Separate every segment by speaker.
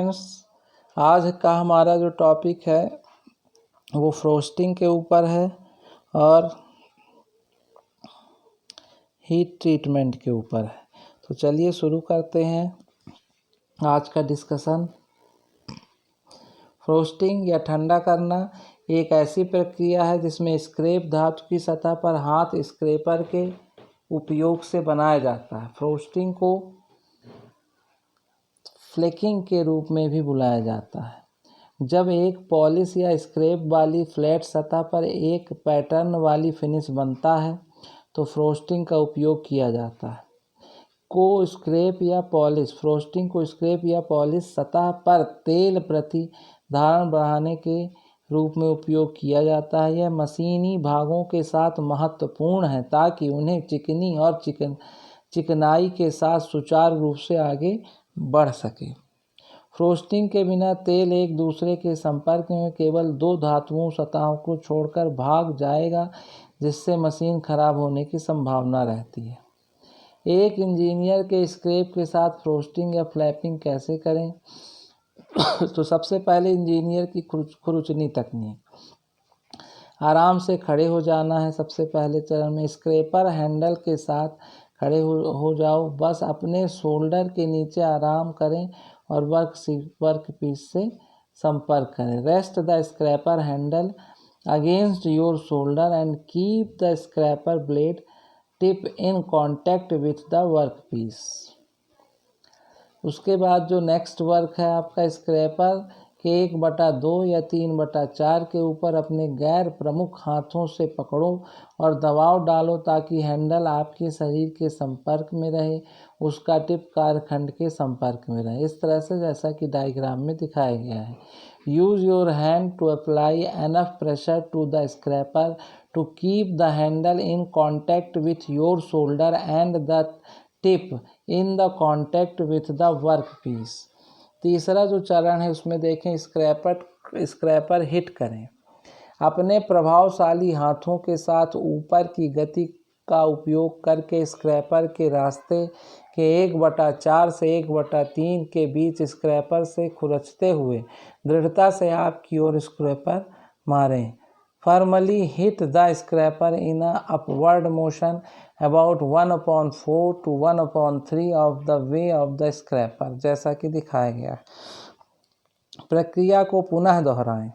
Speaker 1: Students, आज का हमारा जो टॉपिक है वो फ्रोस्टिंग के ऊपर है और हीट ट्रीटमेंट के ऊपर है। तो चलिए शुरू करते हैं आज का डिस्कशन। फ्रोस्टिंग या ठंडा करना एक ऐसी प्रक्रिया है जिसमें स्क्रैप धातु की सतह पर हाथ स्क्रैपर के उपयोग से बनाया जाता है। फ्रोस्टिंग को फ्लेकिंग के रूप में भी बुलाया जाता है। जब एक पॉलिश या स्क्रैप वाली फ्लैट सतह पर एक पैटर्न वाली फिनिश बनता है तो फ्रोस्टिंग का उपयोग किया जाता है। फ्रोस्टिंग को स्क्रैप या पॉलिश सतह पर तेल प्रतिधारण बढ़ाने के रूप में उपयोग किया जाता है। यह मशीनी भागों के साथ महत्वपूर्ण है ताकि उन्हें चिकनी और चिकनाई के साथ सुचारू रूप से आगे बढ़ सके। फ्रोस्टिंग के बिना तेल एक दूसरे के संपर्क में केवल दो धातुओं सतहों को छोड़कर भाग जाएगा, जिससे मशीन खराब होने की संभावना रहती है। एक इंजीनियर के स्क्रैप के साथ फ्रोस्टिंग या फ्लैपिंग कैसे करें? तो सबसे पहले इंजीनियर की खुरचनी तकनीक। आराम से खड़े हो जाना है। सबसे पहले चरण में स्क्रैपर हैंडल के साथ खड़े हो जाओ। बस अपने शोल्डर के नीचे आराम करें और वर्क पीस से संपर्क करें। Rest the scraper handle against your shoulder and keep the scraper blade tip in contact with the work piece. उसके बाद जो नेक्स्ट वर्क है आपका, स्क्रैपर के 1/2 या 3/4 के ऊपर अपने गैर प्रमुख हाथों से पकड़ो और दबाव डालो ताकि हैंडल आपके शरीर के संपर्क में रहे, उसका टिप कार्यखंड के संपर्क में रहे। इस तरह से जैसा कि डायग्राम में दिखाया गया है। Use your hand to apply enough pressure to the scraper to keep the handle in contact with your shoulder and the tip in the contact with the work piece. तीसरा जो चरण है उसमें देखें, स्क्रैपर हिट करें। अपने प्रभावशाली हाथों के साथ ऊपर की गति का उपयोग करके स्क्रैपर के रास्ते के 1/4 से 1/3 के बीच स्क्रैपर से खुरचते हुए दृढ़ता से आपकी ओर स्क्रैपर मारें। Firmly hit the scraper in a upward motion about 1/4 to 1/3 of the way of the scraper, जैसा कि दिखाया गया। प्रक्रिया को पुनः दोहराएं।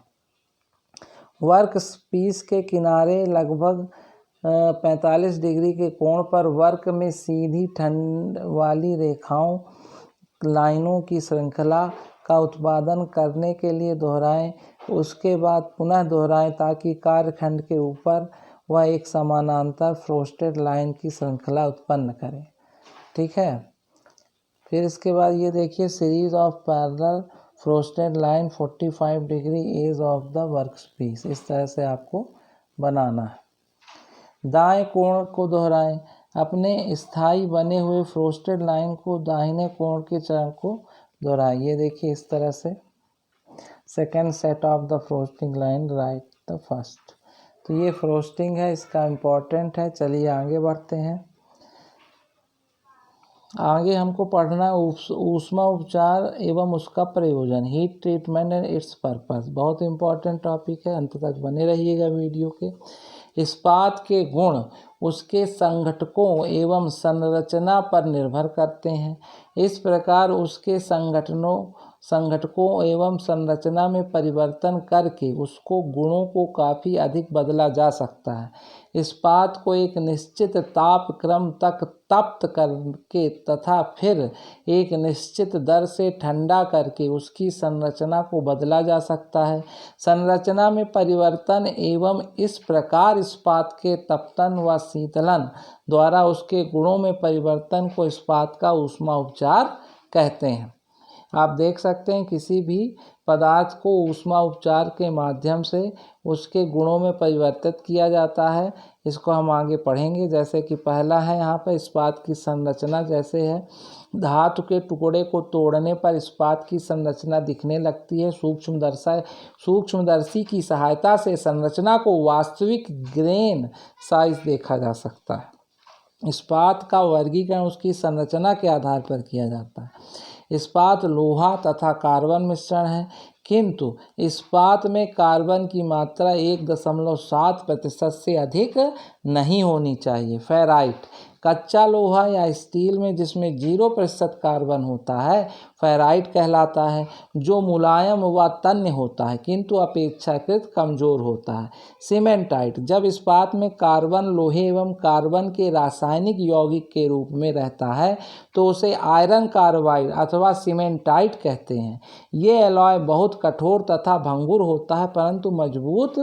Speaker 1: वर्क पीस के किनारे लगभग 45 डिग्री के कोण पर वर्क में सीधी ठंड वाली रेखाओं लाइनों की श्रृंखला का उत्पादन करने के लिए दोहराएं। उसके बाद पुनः दोहराएं ताकि कार्यखंड के ऊपर वह एक समानांतर फ्रोस्टेड लाइन की श्रृंखला उत्पन्न करें। ठीक है। फिर इसके बाद ये देखिए, series of parallel frosted line 45 degree edge of the workpiece. इस तरह से आपको बनाना है। दाएं कोण को दोहराएं। अपने स्थायी बने हुए फ्रोस्टेड लाइन को दाहिने कोण के चरण को दोहराएं। ये देखिए इस तरह से। Second set of the frosting line right the first. तो ये फ्रोस्टिंग है, इसका इम्पोर्टेंट है। चलिए आगे बढ़ते हैं। आगे हमको पढ़ना ऊष्मा उपचार एवं उसका प्रयोजन, heat treatment and it's purpose. बहुत इम्पोर्टेंट टॉपिक है, अंत तक बने रहिएगा वीडियो के। इस्पात के गुण उसके संघटकों एवं संरचना पर निर्भर करते हैं। इस प्रकार उसके संघटकों एवं संरचना में परिवर्तन करके उसको गुणों को काफ़ी अधिक बदला जा सकता है। इस्पात को एक निश्चित ताप क्रम तक तप्त करके तथा फिर एक निश्चित दर से ठंडा करके उसकी संरचना को बदला जा सकता है। संरचना में परिवर्तन एवं इस प्रकार इस्पात के तपतन व शीतलन द्वारा उसके गुणों में परिवर्तन को इस्पात का ऊष्मा उपचार कहते हैं। आप देख सकते हैं किसी भी पदार्थ को ऊष्मा उपचार के माध्यम से उसके गुणों में परिवर्तित किया जाता है। इसको हम आगे पढ़ेंगे। जैसे कि पहला है यहाँ पर इस्पात की संरचना। जैसे है, धातु के टुकड़े को तोड़ने पर इस्पात की संरचना दिखने लगती है। सूक्ष्मदर्शी की सहायता से संरचना को वास्तविक ग्रेन साइज देखा जा सकता है। इस्पात का वर्गीकरण उसकी संरचना के आधार पर किया जाता है। इस्पात लोहा तथा कार्बन मिश्रण है, किंतु इस्पात में कार्बन की मात्रा 1.7% से अधिक नहीं होनी चाहिए। फेराइट, कच्चा लोहा या स्टील में जिसमें 0% कार्बन होता है फेराइट कहलाता है, जो मुलायम व तन्य होता है किंतु अपेक्षाकृत कमजोर होता है। सीमेंटाइट, जब इस्पात में कार्बन लोहे एवं कार्बन के रासायनिक यौगिक के रूप में रहता है तो उसे आयरन कार्बाइड अथवा सीमेंटाइट कहते हैं। ये एलॉय बहुत कठोर तथा भंगुर होता है परंतु मजबूत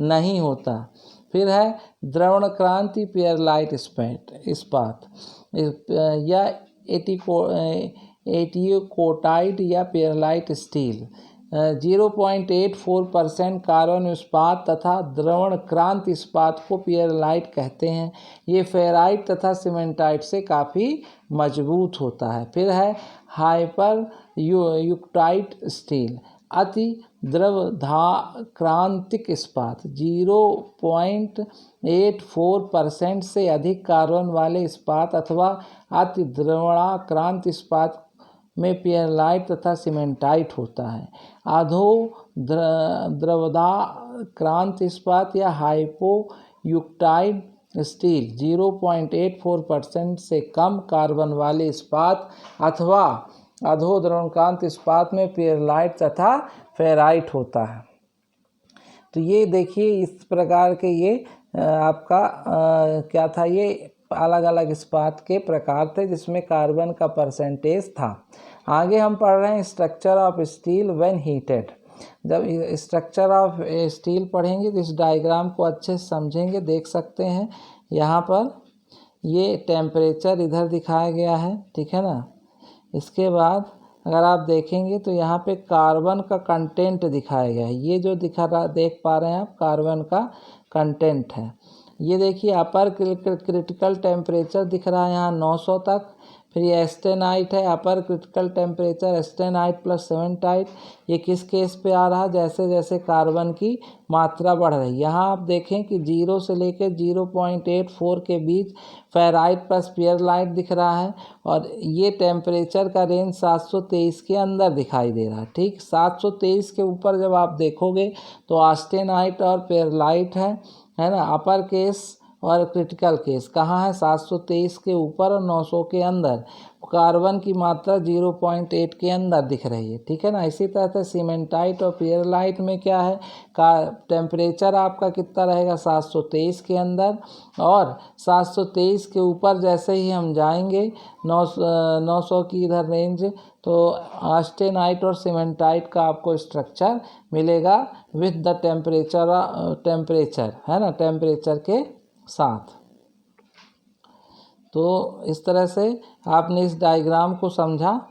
Speaker 1: नहीं होता। फिर है द्रवणक्रांति पेयरलाइट इस्पात या एटियोकोटाइट या पेयरलाइट स्टील। 0.84% कार्बन इस्पात तथा द्रवणक्रांति इस्पात को पेयरलाइट कहते हैं। ये फेराइट तथा सीमेंटाइट से काफ़ी मजबूत होता है। फिर है हाइपर यूक्टाइट स्टील, अति द्रवधाक्रांतिक इस्पात। 0.84% से अधिक कार्बन वाले इस्पात अथवा अति द्रवणाक्रांत इस्पात में पेयरलाइट तथा सीमेंटाइट होता है। अधो द्रवधाक्रांत इस्पात या हाइपोयूक्टाइड स्टील 0.84% से कम कार्बन वाले इस्पात अथवा अधो द्रवणाक्रांत इस्पात में पेयरलाइट तथा फेराइट होता है। तो ये देखिए इस प्रकार के ये आपका क्या था, ये अलग अलग इस्पात के प्रकार थे जिसमें कार्बन का परसेंटेज था। आगे हम पढ़ रहे हैं structure of steel when heated. जब स्ट्रक्चर ऑफ स्टील पढ़ेंगे तो इस डायग्राम को अच्छे से समझेंगे। देख सकते हैं यहाँ पर ये टेम्परेचर इधर दिखाया गया है, ठीक है ना। इसके बाद अगर आप देखेंगे तो यहाँ पे कार्बन का कंटेंट दिखाया गया है। ये जो देख पा रहे हैं आप कार्बन का कंटेंट है। ये देखिए अपर क्रिटिकल टेम्परेचर दिख रहा है यहाँ 900 तक। फिर ये एस्टेनाइट है, upper critical temperature austenite plus cementite. ये किस केस पे आ रहा है, जैसे जैसे कार्बन की मात्रा बढ़ रही है। यहाँ आप देखें कि 0 से लेकर 0.84 के बीच फेराइट प्लस पेयरलाइट दिख रहा है और ये टेम्परेचर का रेंज 723 के अंदर दिखाई दे रहा है। ठीक, 723 के ऊपर जब आप देखोगे तो ऑस्टेनाइट और पेयरलाइट है ना। अपर केस और क्रिटिकल केस कहाँ है, 723 के ऊपर और 900 के अंदर। कार्बन की मात्रा 0.8 के अंदर दिख रही है, ठीक है ना। इसी तरह से सीमेंटाइट और पेयरलाइट में क्या है, टेम्परेचर आपका कितना रहेगा 723 के अंदर, और 723 के ऊपर जैसे ही हम जाएंगे 900 की इधर रेंज, तो ऑस्टेनाइट और सीमेंटाइट का आपको स्ट्रक्चर मिलेगा विथ द टेम्परेचर है ना, टेम्परेचर के साथ। तो इस तरह से आपने इस डायग्राम को समझा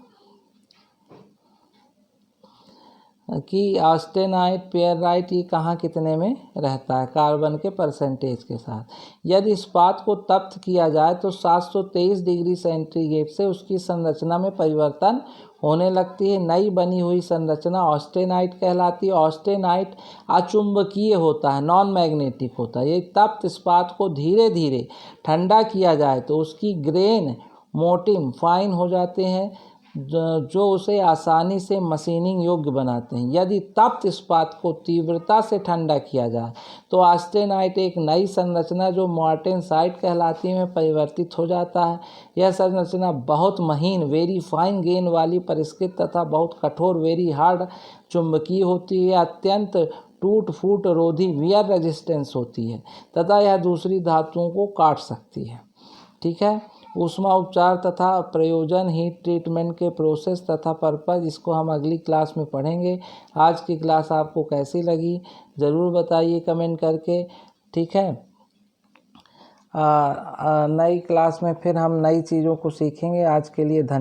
Speaker 1: कि ऑस्टेनाइट पेयरलाइट ये कहाँ कितने में रहता है कार्बन के परसेंटेज के साथ। यदि इस्पात को तप्त किया जाए तो 723 डिग्री सेंटीग्रेड से उसकी संरचना में परिवर्तन होने लगती है। नई बनी हुई संरचना ऑस्टेनाइट कहलाती है। ऑस्टेनाइट अचुंबकीय होता है, नॉन मैग्नेटिक होता है। ये तप्त इस्पात को धीरे धीरे ठंडा किया जाए तो उसकी ग्रेन मोटिम फाइन हो जाते हैं जो उसे आसानी से मशीनिंग योग्य बनाते हैं। यदि तप्त इस्पात को तीव्रता से ठंडा किया जाए तो ऑस्टेनाइट एक नई संरचना जो मार्टेनसाइट कहलाती है में परिवर्तित हो जाता है। यह संरचना बहुत महीन वेरी फाइन गेन वाली परिष्कृत तथा बहुत कठोर वेरी हार्ड चुंबकीय होती है। अत्यंत टूट फूट रोधी वियर रेजिस्टेंस होती है तथा यह दूसरी धातुओं को काट सकती है। ठीक है, ऊष्मा उपचार तथा प्रयोजन हीट ट्रीटमेंट के प्रोसेस तथा पर्पज, इसको हम अगली क्लास में पढ़ेंगे। आज की क्लास आपको कैसी लगी ज़रूर बताइए कमेंट करके, ठीक है। नई क्लास में फिर हम नई चीज़ों को सीखेंगे। आज के लिए धन्यवाद।